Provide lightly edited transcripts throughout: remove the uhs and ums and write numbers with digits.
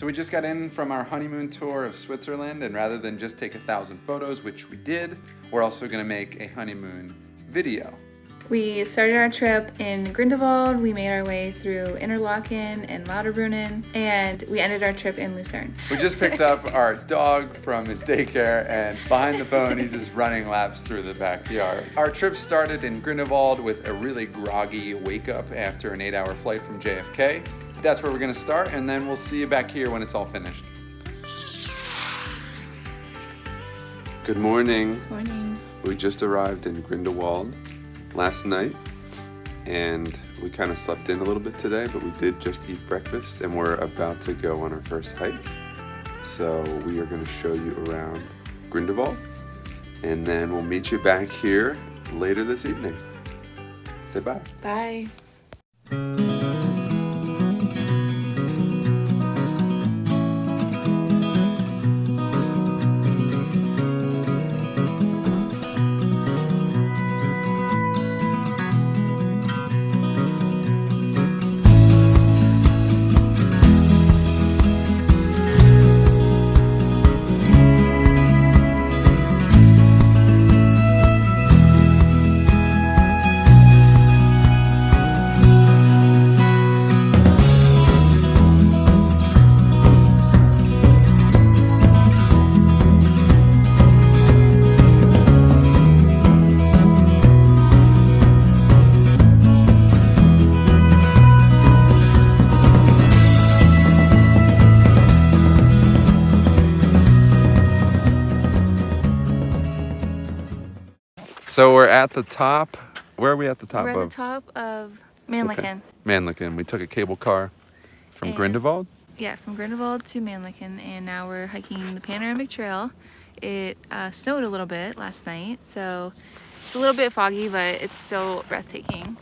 So we just got in from our honeymoon tour of Switzerland, and rather than just take 1,000 photos, which we did, we're also gonna make a honeymoon video. We started our trip in Grindelwald, we made our way through Interlaken and Lauterbrunnen, and we ended our trip in Lucerne. We just picked up our dog from his daycare, and behind the phone he's just running laps through the backyard. Our trip started in Grindelwald with a really groggy wake up after an 8-hour flight from JFK. That's where we're gonna start, and then we'll see you back here when it's all finished. Good morning. Morning. We just arrived in Grindelwald last night, and we kind of slept in a little bit today, but we did just eat breakfast, and we're about to go on our first hike. So we are going to show you around Grindelwald, and then we'll meet you back here later this evening. Say bye. Bye. So we're at the top. Where are we at the top of? We're at the top of Mannlichen. Okay. Mannlichen. We took a cable car from And- Grindelwald. Yeah, from Grindelwald to Mannlichen, and now we're hiking the Panoramic Trail. It snowed a little bit last night, so it's a little bit foggy, but it's still breathtaking.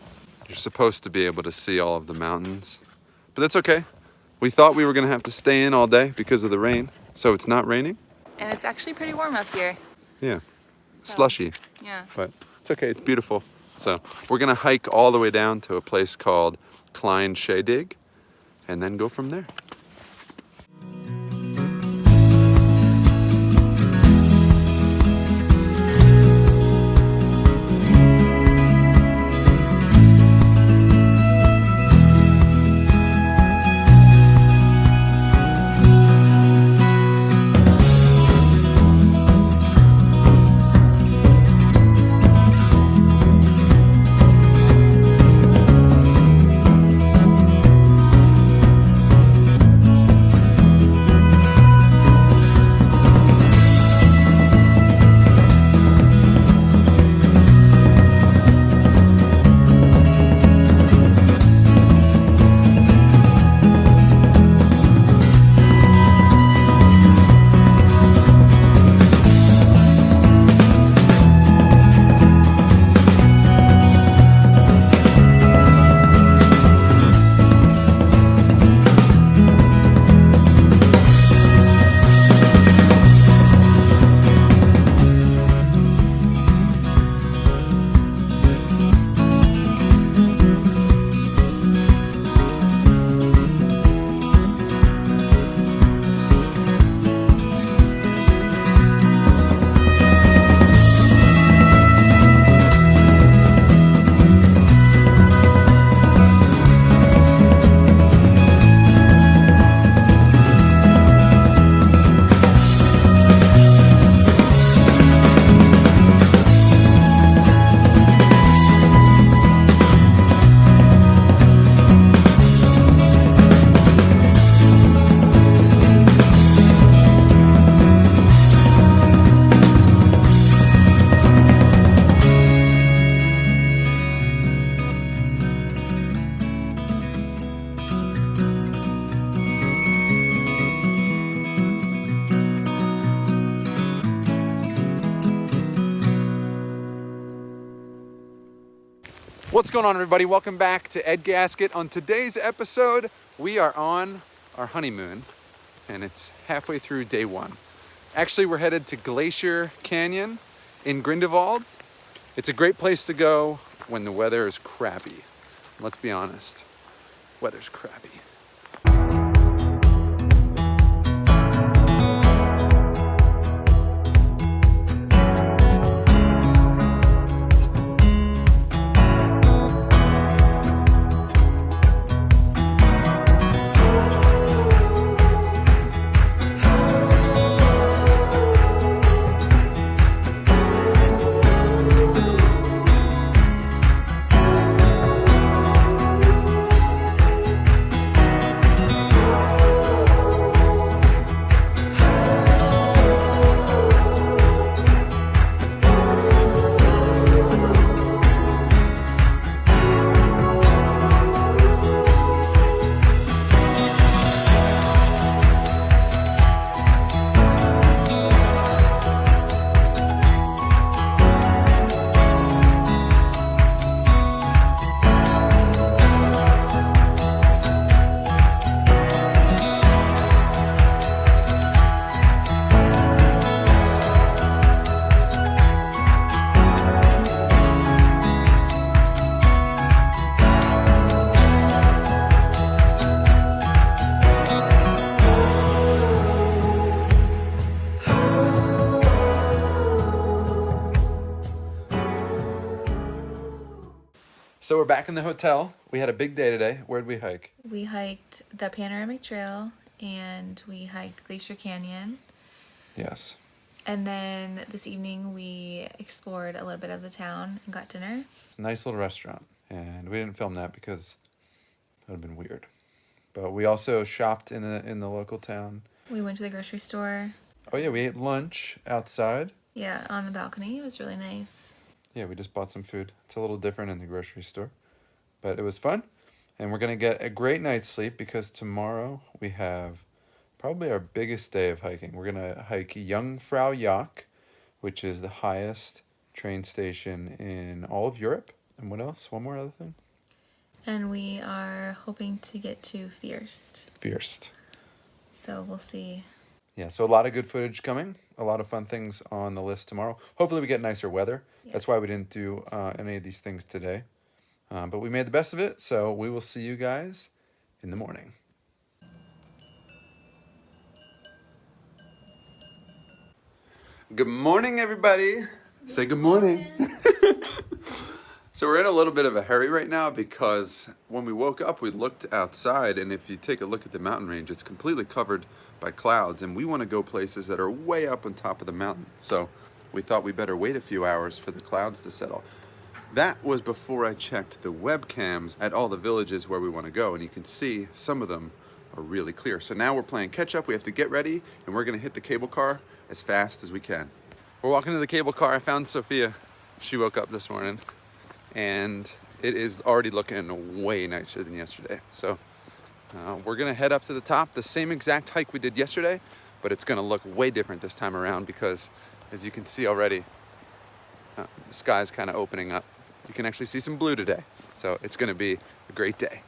You're supposed to be able to see all of the mountains, but that's okay. We thought we were gonna have to stay in all day because of the rain, so it's not raining. And it's actually pretty warm up here. Yeah, So, slushy, Yeah. but it's okay, it's beautiful. So we're gonna hike all the way down to a place called Klein Schedig, and then go from there. What's going on, everybody? Welcome back to Ed Gasket. On today's episode, we are on our honeymoon, and it's halfway through day one. Actually, we're headed to Glacier Canyon in Grindelwald. It's a great place to go when the weather is crappy. Let's be honest, weather's crappy. we're back in the hotel. We had a big day today. Where'd we hike? We hiked the Panoramic Trail and we hiked Glacier Canyon. Yes. And then this evening we explored a little bit of the town and got dinner. It's a nice little restaurant. And we didn't film that because that would have been weird. But we also shopped in the local town. We went to the grocery store. Oh yeah, we ate lunch outside. Yeah, on the balcony. It was really nice. Yeah, we just bought some food. It's a little different in the grocery store. But it was fun. And we're going to get a great night's sleep because tomorrow we have probably our biggest day of hiking. We're going to hike Jungfrau Joch, which is the highest train station in all of Europe. And what else? One more other thing? And we are hoping to get to Fierst. Fierst. So we'll see. Yeah, so a lot of good footage coming. A lot of fun things on the list tomorrow. Hopefully we get nicer weather. Yeah. That's why we didn't do any of these things today. But we made the best of it, so we will see you guys in the morning. Good morning, everybody. Say good morning. So we're in a little bit of a hurry right now because when we woke up, we looked outside, and if you take a look at the mountain range, it's completely covered by clouds, and we want to go places that are way up on top of the mountain. So we thought we better wait a few hours for the clouds to settle. That was before I checked the webcams at all the villages where we want to go, and you can see some of them are really clear. So now we're playing catch up. We have to get ready, and we're going to hit the cable car as fast as we can. We're walking to the cable car. I found Sophia. She woke up this morning, and it is already looking way nicer than yesterday. So we're going to head up to the top, the same exact hike we did yesterday, but it's going to look way different this time around because, as you can see already, the sky's kind of opening up. You can actually see some blue today. So it's going to be a great day.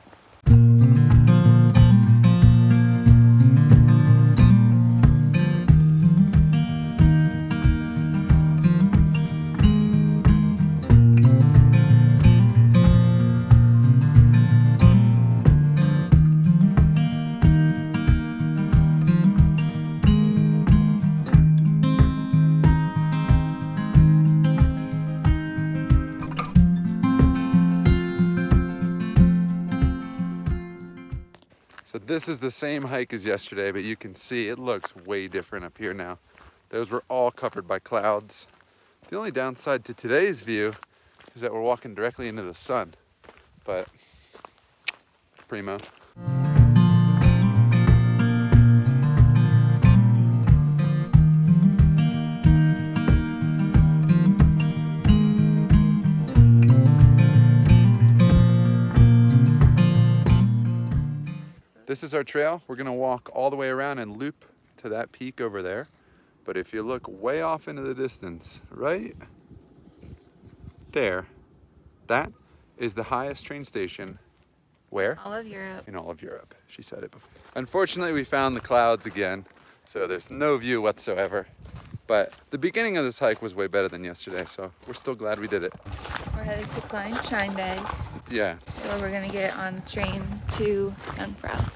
So this is the same hike as yesterday, but you can see it looks way different up here now. Those were all covered by clouds. The only downside to today's view is that we're walking directly into the sun, but primo. This is our trail. We're gonna walk all the way around and loop to that peak over there. But if you look way off into the distance, right there, that is the highest train station. Where? All of Europe. In all of Europe. She said it before. Unfortunately, we found the clouds again, so there's no view whatsoever. But the beginning of this hike was way better than yesterday, so we're still glad we did it. We're headed to Klein Steinberg, Yeah. where we're gonna get on the train to Jungfrau.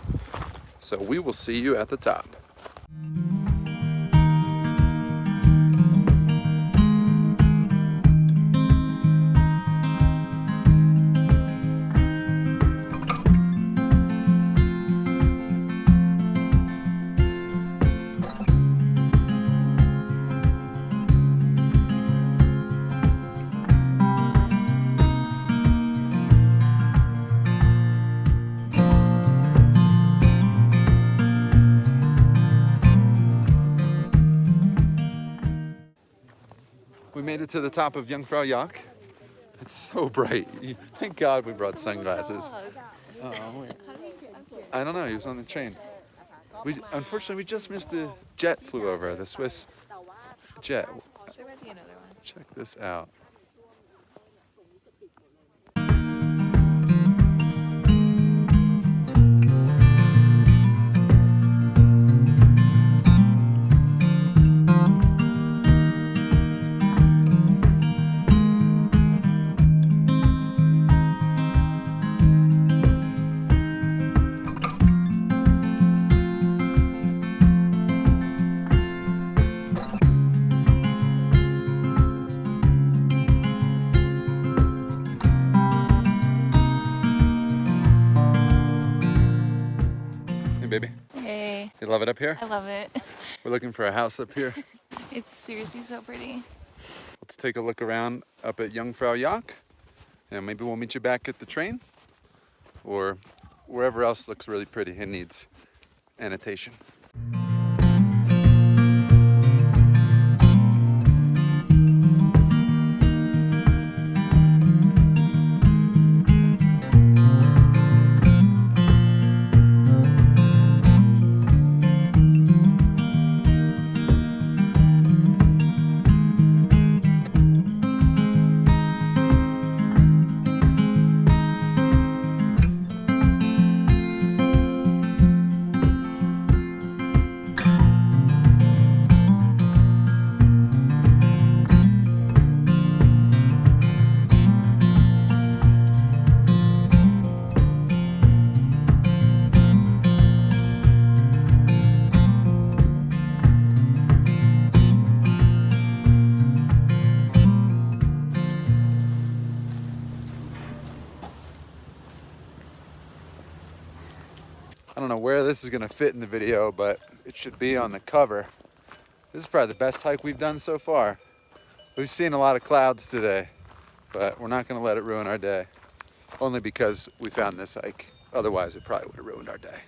So we will see you at the top. We made it to the top of Jungfrau Joch. It's so bright. Thank God we brought sunglasses. Oh, wait. I don't know, he was on the train. Unfortunately, we just missed the jet flew over, the Swiss jet. There might be another one. Check this out. You love it up here? I love it. We're looking for a house up here. It's seriously so pretty. Let's take a look around up at Jungfrau Joch, and maybe we'll meet you back at the train or wherever else looks really pretty and needs annotation. I don't know where this is gonna fit in the video, but it should be on the cover. This is probably the best hike we've done so far. We've seen a lot of clouds today, but we're not gonna let it ruin our day. Only because we found this hike. Otherwise, it probably would have ruined our day.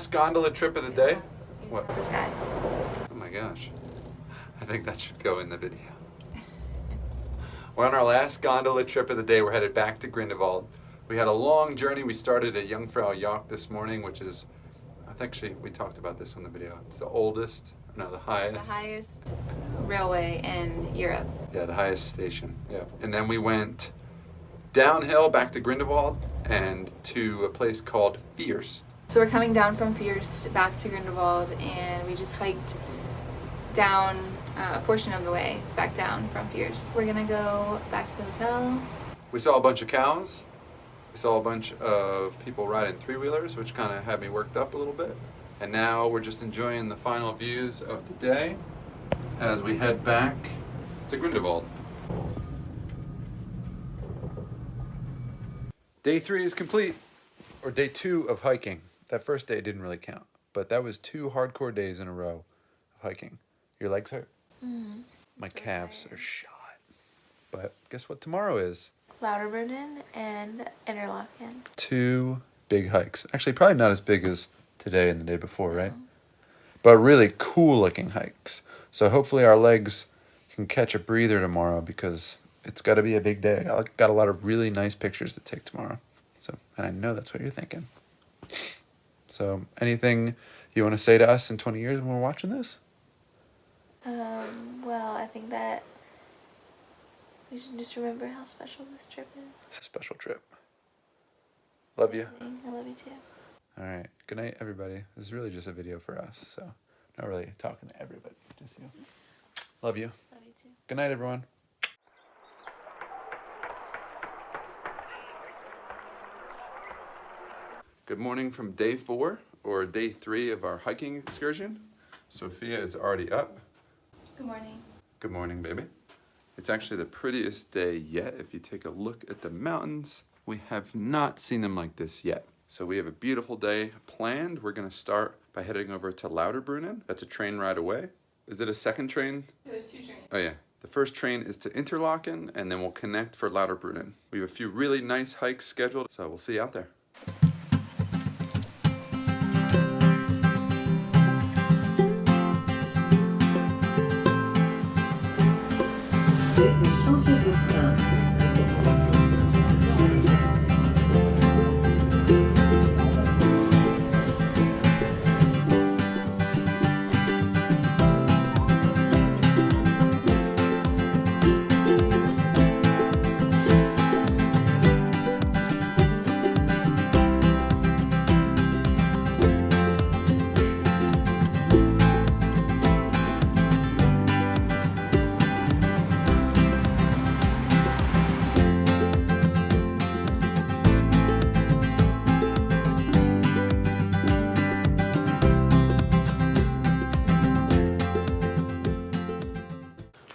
Gondola trip of the day? What? The sky. Oh my gosh. I think that should go in the video. We're on our last gondola trip of the day. We're headed back to Grindelwald. We had a long journey. We started at Jungfrau Joch this morning, which is, I think we talked about this on the video. It's the oldest, no, the highest. The highest railway in Europe. Yeah, the highest station. Yeah. And then we went downhill back to Grindelwald and to a place called Fierst. So we're coming down from Fierst back to Grindelwald, and we just hiked down a portion of the way back down from Fierst. We're gonna go back to the hotel. We saw a bunch of cows. We saw a bunch of people riding three-wheelers, which kind of had me worked up a little bit. And now we're just enjoying the final views of the day as we head back to Grindelwald. Day 3 is complete, or day 2 of hiking. That first day didn't really count, but that was 2 hardcore days in a row of hiking. Your legs hurt? Mm-hmm. My calves are shot. But guess what tomorrow is? Lauterbrunnen and Interlaken. 2 big hikes. Actually, probably not as big as today and the day before, right? But really cool looking hikes. So hopefully our legs can catch a breather tomorrow, because it's got to be a big day. I got a lot of really nice pictures to take tomorrow. So, and I know that's what you're thinking. So anything you want to say to us in 20 years when we're watching this? Well, I think that We should just remember how special this trip is. It's a special trip. Love you. I love you too. All right. Good night, everybody. This is really just a video for us, so not really talking to everybody, just you. Love you. Love you too. Good night, everyone. Good morning from day 4, or day 3 of our hiking excursion. Sophia is already up. Good morning. Good morning, baby. It's actually the prettiest day yet. If you take a look at the mountains, we have not seen them like this yet. So we have a beautiful day planned. We're gonna start by heading over to Lauterbrunnen. That's a train ride away. Is it a second train? There's 2 trains. Oh yeah. The first train is to Interlaken, and then we'll connect for Lauterbrunnen. We have a few really nice hikes scheduled, so we'll see you out there.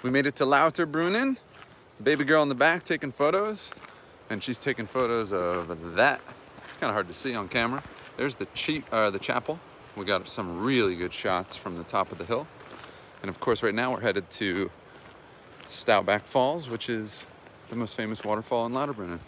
We made it to Lauterbrunnen. Baby girl in the back taking photos, and she's taking photos of that. It's kind of hard to see on camera. There's the chapel. We got some really good shots from the top of the hill. And of course, right now we're headed to Staubach Falls, which is the most famous waterfall in Lauterbrunnen.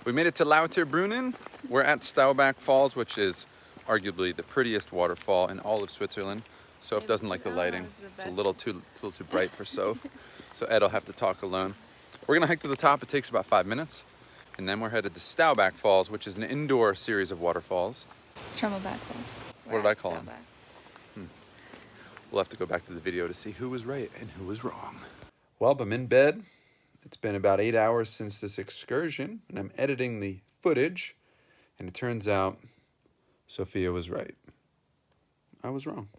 We made it to Lauterbrunnen. We're at Staubach Falls, which is arguably the prettiest waterfall in all of Switzerland. Soph doesn't like the lighting. It's a little too bright for Soph. So Ed will have to talk alone. We're gonna hike to the top. It takes about 5 minutes. And then we're headed to Staubach Falls, which is an indoor series of waterfalls. Trembleback Falls. What did I call them? We'll have to go back to the video to see who was right and who was wrong. Well, I'm in bed. It's been about 8 hours since this excursion, and I'm editing the footage, and it turns out Sophia was right. I was wrong.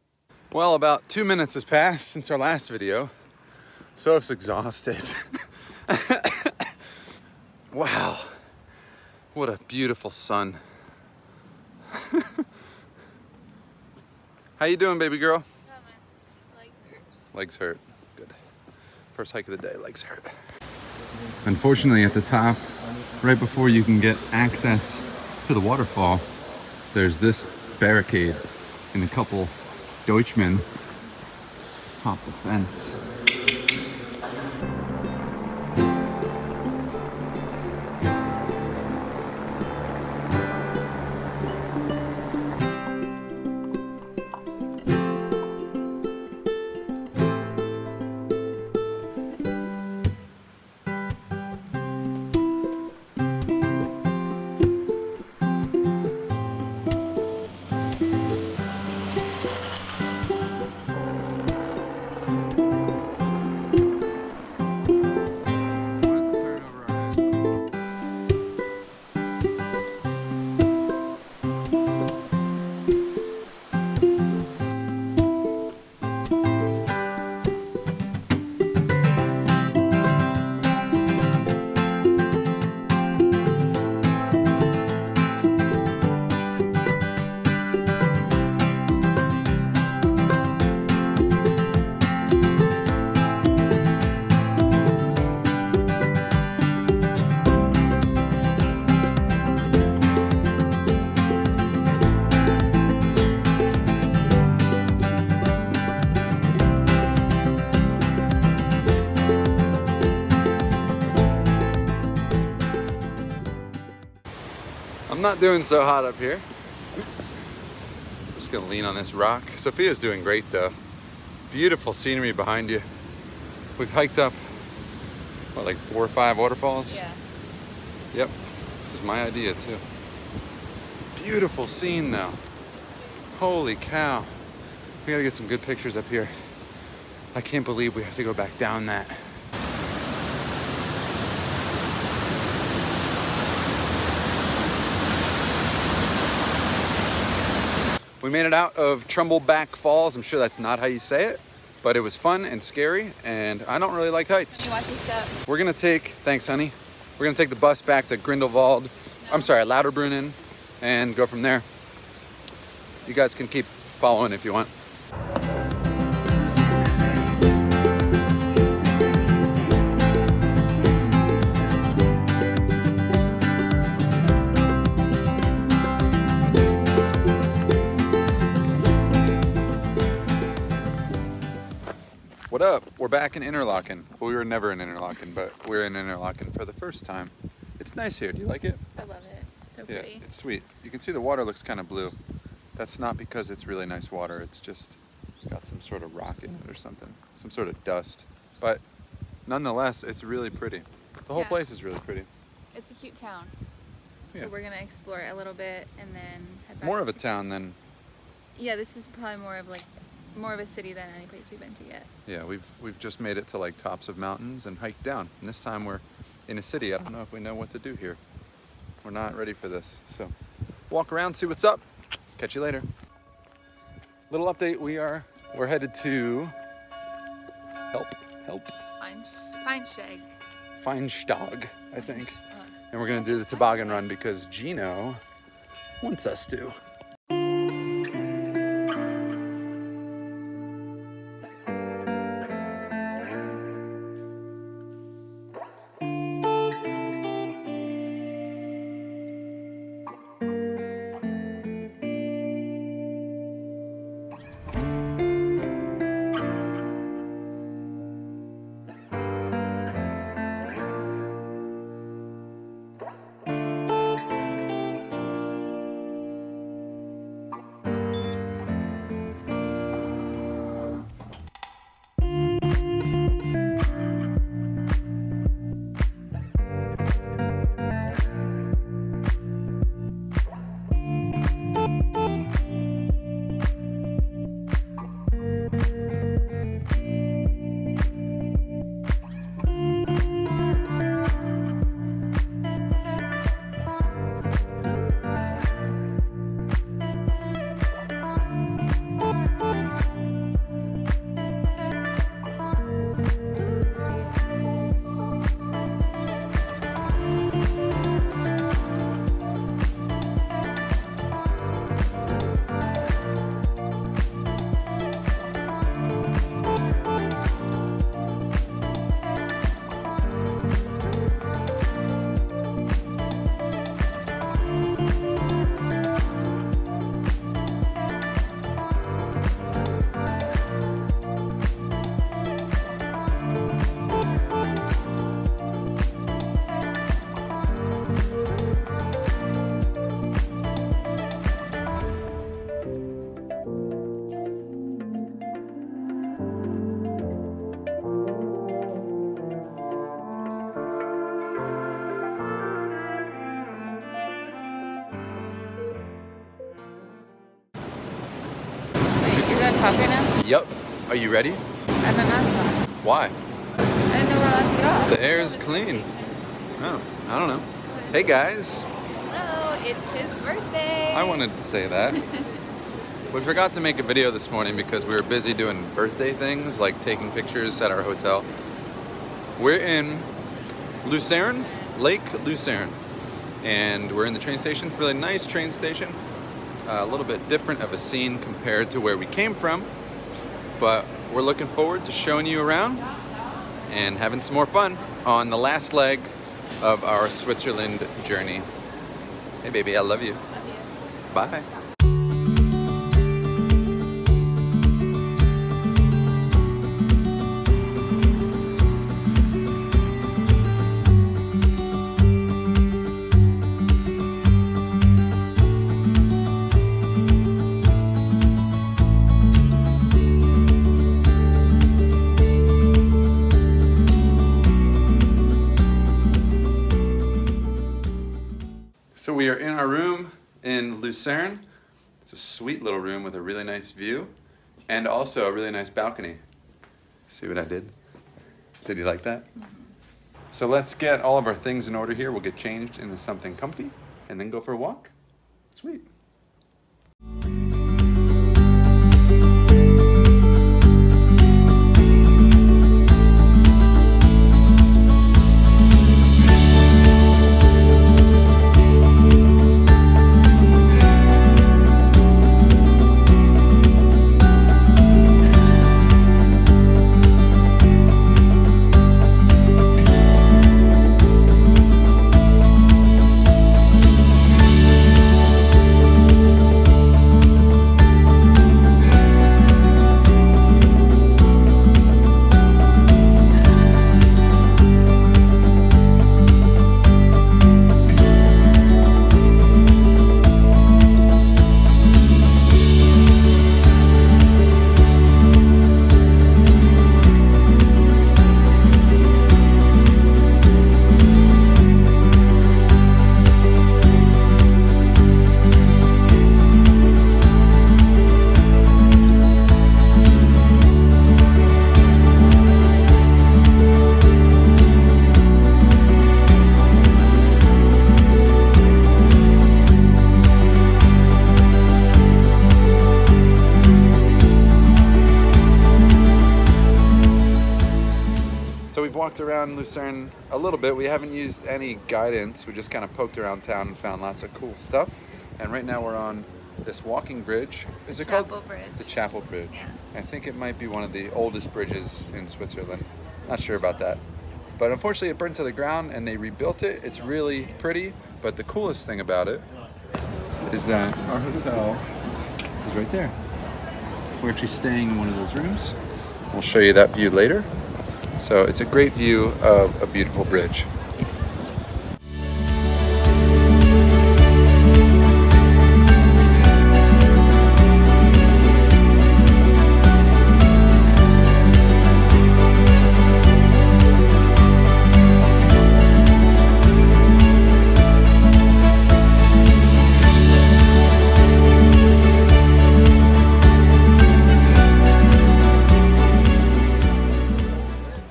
Well, about 2 minutes has passed since our last video. Soph's exhausted. Wow, what a beautiful sun. How you doing, baby girl? Legs hurt. Legs hurt, good. First hike of the day, legs hurt. Unfortunately, at the top, right before you can get access to the waterfall, there's this barricade, and a couple Deutschmen hopped the fence. I'm not doing so hot up here. I'm just gonna lean on this rock. Sophia's doing great though. Beautiful scenery behind you. We've hiked up what, like 4 or 5 waterfalls? Yeah. Yep. This is my idea too. Beautiful scene though. Holy cow. We gotta get some good pictures up here. I can't believe we have to go back down that. We made it out of Trumbleback Falls. I'm sure that's not how you say it, but it was fun and scary, and I don't really like heights. Can you watch your step? We're gonna take, thanks honey, we're gonna take the bus back to Grindelwald, Lauterbrunnen, and go from there. You guys can keep following if you want. What up? We're back in Interlaken. Well, we were never in Interlaken, but we're in Interlaken for the first time. It's nice here. Do you like it? I love it. It's so Yeah, pretty. it's sweet. You can see the water looks kind of blue. That's not because it's really nice water. It's just got some sort of rock in it or something. Some sort of dust. But nonetheless, it's really pretty. The whole Yeah. place is really pretty. It's a cute town. So Yeah. we're gonna explore it a little bit and then head back More of a to- town than, Yeah, this is probably more of a city than any place we've been to yet. yeah, we've just made it to like tops of mountains and hiked down. And this time we're in a city. I don't know if we know what to do here. We're not ready for this. So walk around, see what's up. Catch you later. Little update, we're headed to Feinstag, I think. And we're gonna do the toboggan run because Gino wants us to. Talk right now? Yep. Are you ready? I have my mask on. Why? I didn't know we're allowed to get off. The air is clean. Oh, I don't know. Hey guys. Hello, it's his birthday. I wanted to say that. We forgot to make a video this morning because we were busy doing birthday things, like taking pictures at our hotel. We're in Lucerne, Lake Lucerne. And we're in the train station, really nice train station. A little bit different of a scene compared to where we came from, but we're looking forward to showing you around and having some more fun on the last leg of our Switzerland journey. Hey baby, I love you. Love you. Bye. So we are in our room in Lucerne. It's a sweet little room with a really nice view and also a really nice balcony. See what I did? Did you like that? Mm-hmm. So let's get all of our things in order here. We'll get changed into something comfy and then go for a walk. Sweet. So we've walked around Lucerne a little bit. We haven't used any guidance. We just kind of poked around town and found lots of cool stuff. And right now we're on this walking bridge. Is it called? Chapel Bridge. The Chapel Bridge. Yeah. I think it might be one of the oldest bridges in Switzerland. Not sure about that. But unfortunately it burned to the ground and they rebuilt it. It's really pretty, but the coolest thing about it is that our hotel is right there. We're actually staying in one of those rooms. We'll show you that view later. So it's a great view of a beautiful bridge.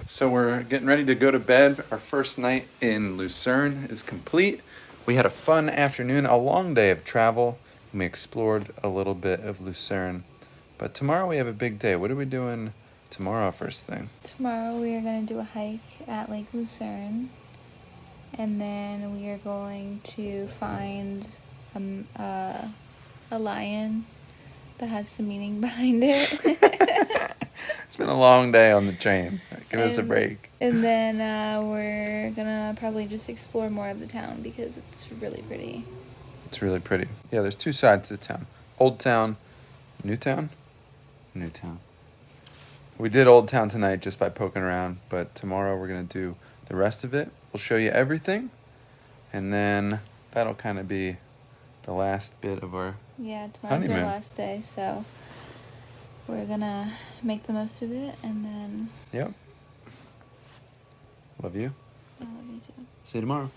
So we're getting ready to go to bed. Our first night in Lucerne is complete. We had a fun afternoon, a long day of travel, and we explored a little bit of Lucerne. But tomorrow we have a big day. What are we doing tomorrow first thing? Tomorrow we are going to do a hike at Lake Lucerne, and then we are going to find a lion that has some meaning behind it. It's been a long day on the train. Give us a break. And then we're gonna probably just explore more of the town because it's really pretty. It's really pretty. Yeah, there's two sides to the town. Old Town, New Town, New Town. We did Old Town tonight just by poking around, but tomorrow we're gonna do the rest of it. We'll show you everything, and then that'll kind of be the last bit of our tomorrow's honeymoon. our last day, so we're gonna make the most of it, and then Yep. Love you. I love you too. See you tomorrow.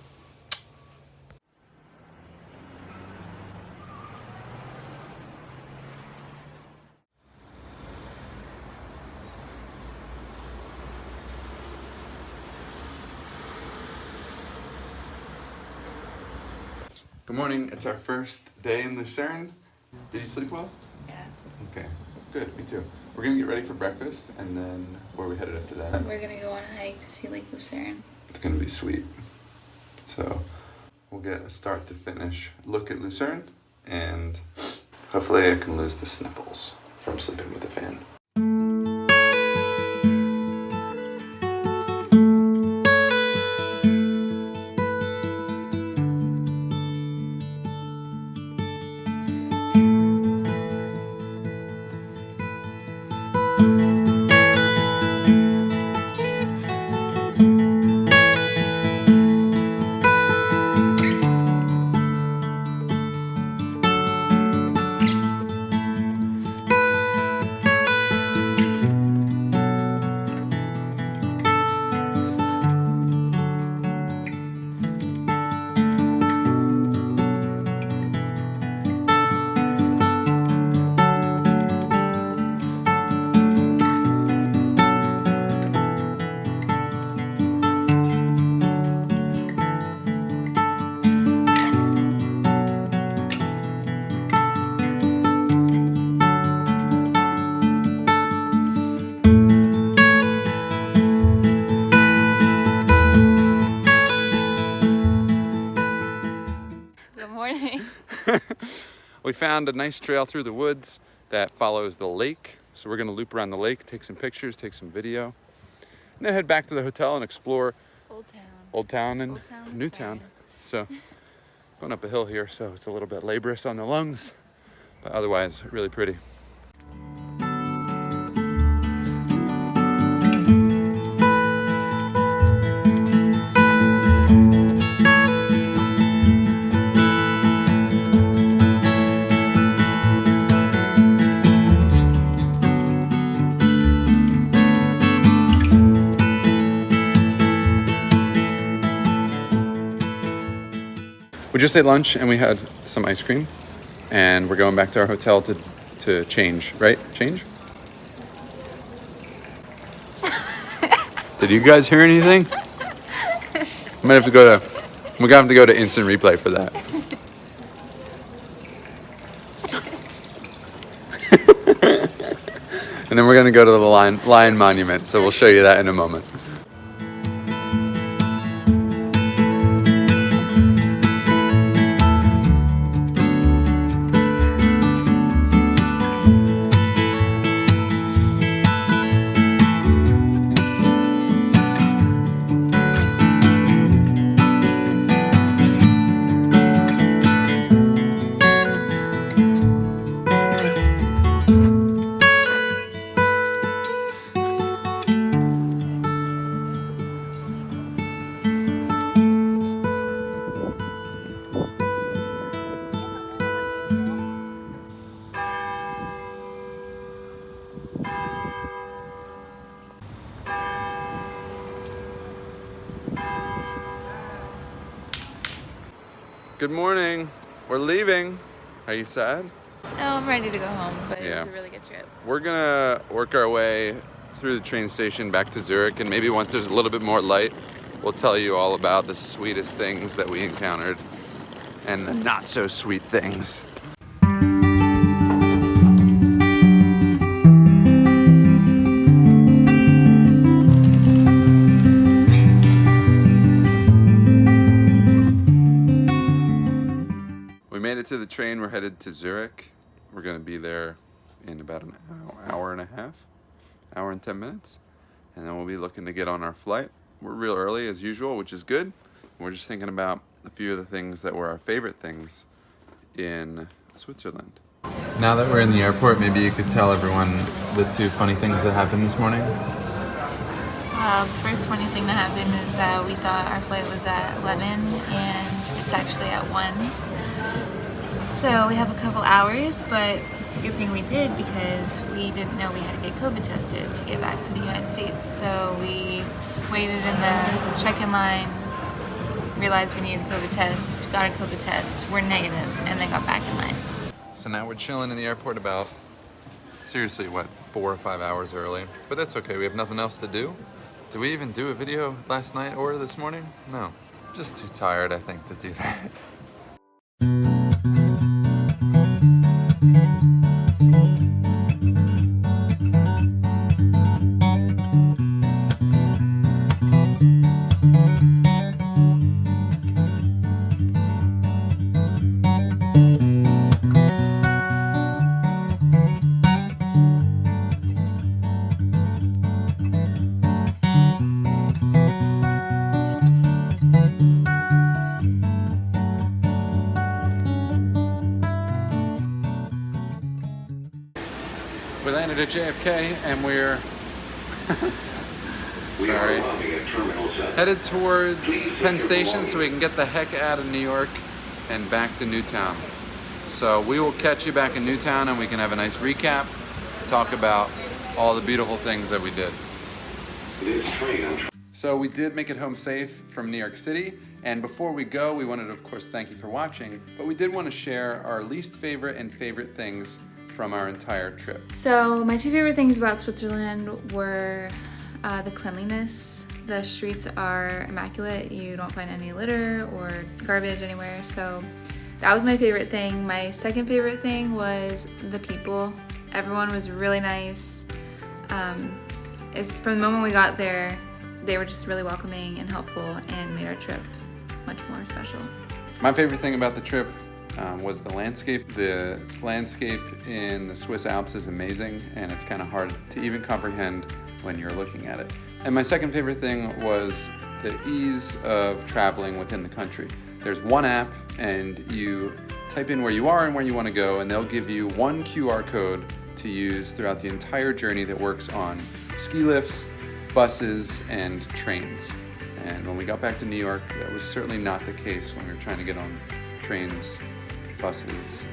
Good morning. It's our first day in Lucerne. Did you sleep well? Yeah. Okay. Good. Me too. We're gonna get ready for breakfast, and then where are we headed after that? We're gonna go on a hike to see Lake Lucerne. It's gonna be sweet. So we'll get a start to finish look at Lucerne, and hopefully I can lose the sniffles from sleeping with the fan. morning. We found a nice trail through the woods that follows the lake. So we're gonna loop around the lake, take some pictures, take some video, and then head back to the hotel and explore Old Town and New Town. So going up a hill here, so it's a little bit laborious on the lungs, but otherwise really pretty. We just ate lunch and we had some ice cream, and we're going back to our hotel to change, right? Change? Did you guys hear anything? We're gonna have to go to instant replay for that. And then we're gonna go to the Lion Monument, so we'll show you that in a moment. Good morning. We're leaving. Are you sad? No, I'm ready to go home, but Yeah. it was a really good trip. We're gonna work our way through the train station back to Zurich, and maybe once there's a little bit more light, we'll tell you all about the sweetest things that we encountered and the not so sweet things. We made it to the train. We're headed to Zurich. We're gonna be there in about an hour and a half, hour and 10 minutes. And then we'll be looking to get on our flight. We're real early as usual, which is good. We're just thinking about a few of the things that were our favorite things in Switzerland. Now that we're in the airport, maybe you could tell everyone the two funny things that happened this morning. The first funny thing that happened is that we thought our flight was at 11 and it's actually at 1. So we have a couple hours, but it's a good thing we did because we didn't know we had to get COVID tested to get back to the United States. So we waited in the check-in line, realized we needed a COVID test, got a COVID test, we're negative, and then got back in line. So now we're chilling in the airport about, seriously, what, 4 or 5 hours early. But that's okay, we have nothing else to do. Did we even do a video last night or this morning? No, just too tired, I think, to do that. We landed at JFK and we're sorry, headed towards Penn Station so we can get the heck out of New York and back to Newtown. So we will catch you back in Newtown and we can have a nice recap, talk about all the beautiful things that we did. So we did make it home safe from New York City, and before we go, we wanted to, of course, thank you for watching, but we did want to share our least favorite and favorite things from our entire trip. So my two favorite things about Switzerland were the cleanliness. The streets are immaculate. You don't find any litter or garbage anywhere. So that was my favorite thing. My second favorite thing was the people. Everyone was really nice. From the moment we got there, they were just really welcoming and helpful and made our trip much more special. My favorite thing about the trip was the landscape. The landscape in the Swiss Alps is amazing, and it's kind of hard to even comprehend when you're looking at it. And my second favorite thing was the ease of traveling within the country. There's one app, and you type in where you are and where you want to go, and they'll give you one QR code to use throughout the entire journey that works on ski lifts, buses, and trains. And when we got back to New York, that was certainly not the case when we were trying to get on trains, buses,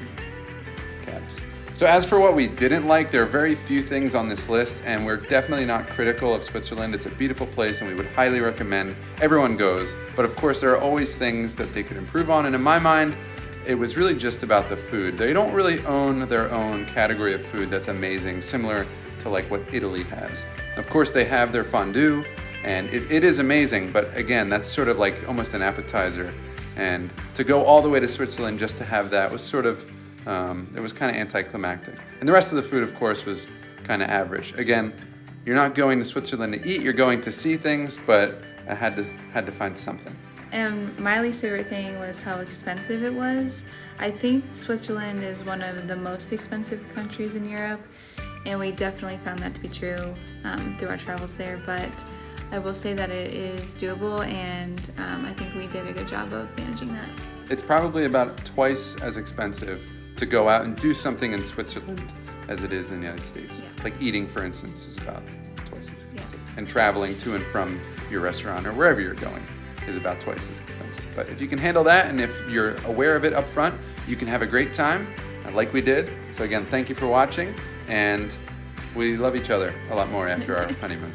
cabs. So as for what we didn't like, there are very few things on this list, and we're definitely not critical of Switzerland. It's a beautiful place, and we would highly recommend everyone goes. But of course, there are always things that they could improve on, and in my mind, it was really just about the food. They don't really own their own category of food that's amazing, similar to like what Italy has. Of course, they have their fondue, and it is amazing, but again, that's sort of like almost an appetizer. And to go all the way to Switzerland just to have that was sort of, it was kind of anticlimactic. And the rest of the food, of course, was kind of average. Again, you're not going to Switzerland to eat, you're going to see things, but I had to find something. And my least favorite thing was how expensive it was. I think Switzerland is one of the most expensive countries in Europe, and we definitely found that to be true through our travels there. But I will say that it is doable, and I think we did a good job of managing that. It's probably about twice as expensive to go out and do something in Switzerland as it is in the United States. Yeah. Like eating, for instance, is about twice as expensive. Yeah. And traveling to and from your restaurant or wherever you're going is about twice as expensive. But if you can handle that, and if you're aware of it up front, you can have a great time, like we did. So again, thank you for watching, and we love each other a lot more after our honeymoon.